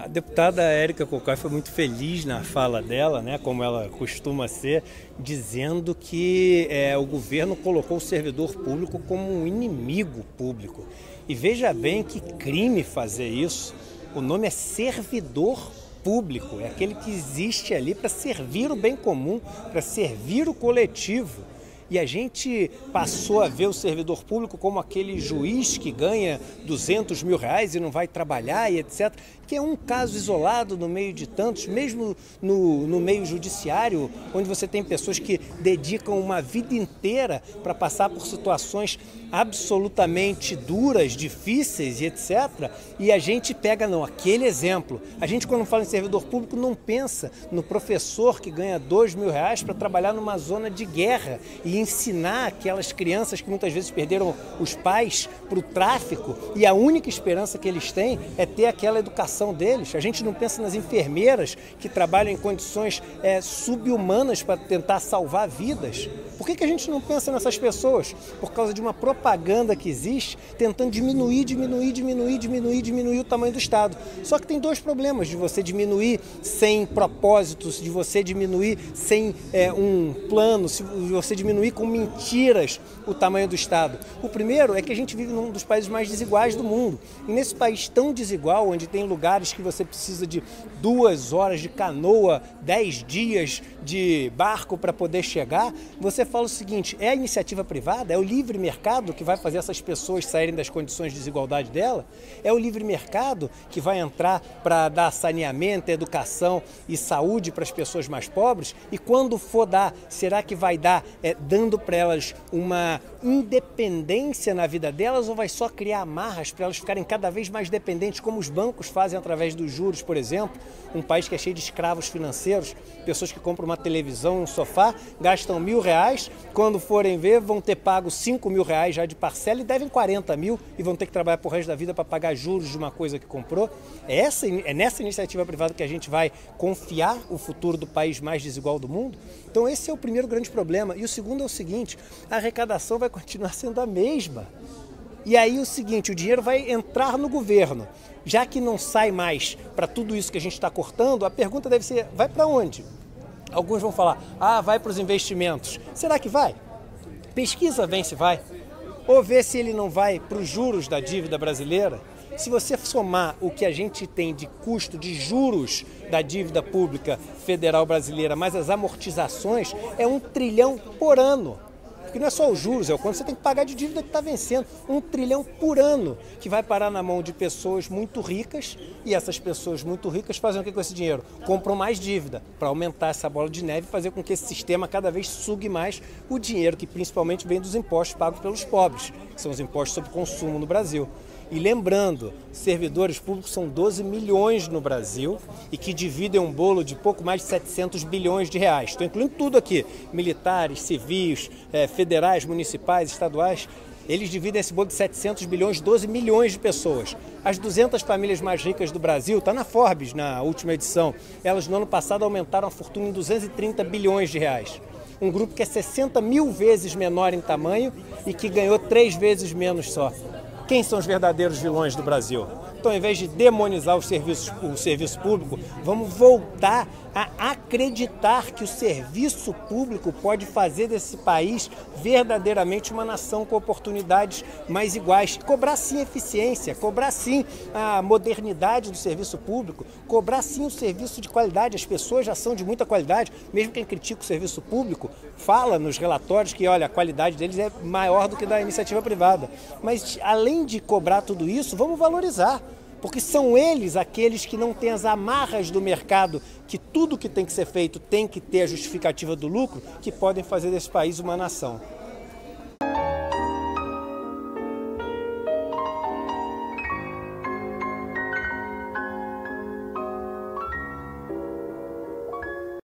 deputada Érica Cocói foi muito feliz na fala dela, né, como ela costuma ser, dizendo que o governo colocou o servidor público como um inimigo público. E veja bem que crime fazer isso. O nome é servidor público, é aquele que existe ali para servir o bem comum, para servir o coletivo. E a gente passou a ver o servidor público como aquele juiz que ganha 200 mil reais e não vai trabalhar e etc., que é um caso isolado no meio de tantos, mesmo no meio judiciário, onde você tem pessoas que dedicam uma vida inteira para passar por situações absolutamente duras, difíceis e etc., e a gente pega, não, aquele exemplo. A gente, quando fala em servidor público, não pensa no professor que ganha 2 mil reais para trabalhar numa zona de guerra e ensinar aquelas crianças que muitas vezes perderam os pais para o tráfico e a única esperança que eles têm é ter aquela educação deles. A gente não pensa nas enfermeiras que trabalham em condições subhumanas para tentar salvar vidas. Por que a gente não pensa nessas pessoas? Por causa de uma propaganda que existe tentando diminuir o tamanho do Estado. Só que tem dois problemas de você diminuir sem propósitos, de você diminuir sem um plano, de você diminuir com mentiras o tamanho do Estado. O primeiro é que a gente vive num dos países mais desiguais do mundo. E nesse país tão desigual, onde tem lugares que você precisa de 2 horas de canoa, 10 dias de barco para poder chegar, você fala o seguinte: é a iniciativa privada, é o livre mercado que vai fazer essas pessoas saírem das condições de desigualdade dela? É o livre mercado que vai entrar para dar saneamento, educação e saúde para as pessoas mais pobres? E quando for dar, será que vai dar dando para elas uma independência na vida delas, ou vai só criar amarras para elas ficarem cada vez mais dependentes, como os bancos fazem através dos juros, por exemplo? Um país que é cheio de escravos financeiros, pessoas que compram uma televisão, um sofá, gastam R$1.000, quando forem ver vão ter pago R$5.000 já de parcela e devem 40 mil e vão ter que trabalhar pro resto da vida para pagar juros de uma coisa que comprou. É nessa iniciativa privada que a gente vai confiar o futuro do país mais desigual do mundo? Então esse é o primeiro grande problema. E o segundo é o seguinte: a arrecadação vai continuar sendo a mesma. E aí o seguinte, o dinheiro vai entrar no governo. Já que não sai mais para tudo isso que a gente está cortando, a pergunta deve ser: vai para onde? Alguns vão falar: vai para os investimentos. Será que vai? Pesquisa bem se vai. Ou vê se ele não vai para os juros da dívida brasileira. Se você somar o que a gente tem de custo de juros da dívida pública federal brasileira, mais as amortizações, é 1 trilhão por ano. Porque não é só os juros, é o quanto você tem que pagar de dívida que está vencendo. 1 trilhão por ano, que vai parar na mão de pessoas muito ricas, e essas pessoas muito ricas fazem o que com esse dinheiro? Compram mais dívida, para aumentar essa bola de neve e fazer com que esse sistema cada vez sugue mais o dinheiro, que principalmente vem dos impostos pagos pelos pobres, que são os impostos sobre consumo no Brasil. E lembrando, servidores públicos são 12 milhões no Brasil e que dividem um bolo de pouco mais de 700 bilhões de reais. Estou incluindo tudo aqui: militares, civis, federais, municipais, estaduais. Eles dividem esse bolo de 700 bilhões, 12 milhões de pessoas. As 200 famílias mais ricas do Brasil, está na Forbes, na última edição, elas no ano passado aumentaram a fortuna em 230 bilhões de reais. Um grupo que é 60 mil vezes menor em tamanho e que ganhou 3 vezes menos só. Quem são os verdadeiros vilões do Brasil? Então, ao invés de demonizar o serviço público, vamos voltar a acreditar que o serviço público pode fazer desse país verdadeiramente uma nação com oportunidades mais iguais. Cobrar sim eficiência, cobrar sim a modernidade do serviço público, cobrar sim o serviço de qualidade. As pessoas já são de muita qualidade, mesmo quem critica o serviço público fala nos relatórios que, olha, a qualidade deles é maior do que da iniciativa privada. Mas, além de cobrar tudo isso, vamos valorizar. Porque são eles aqueles que não têm as amarras do mercado, que tudo que tem que ser feito tem que ter a justificativa do lucro, que podem fazer desse país uma nação.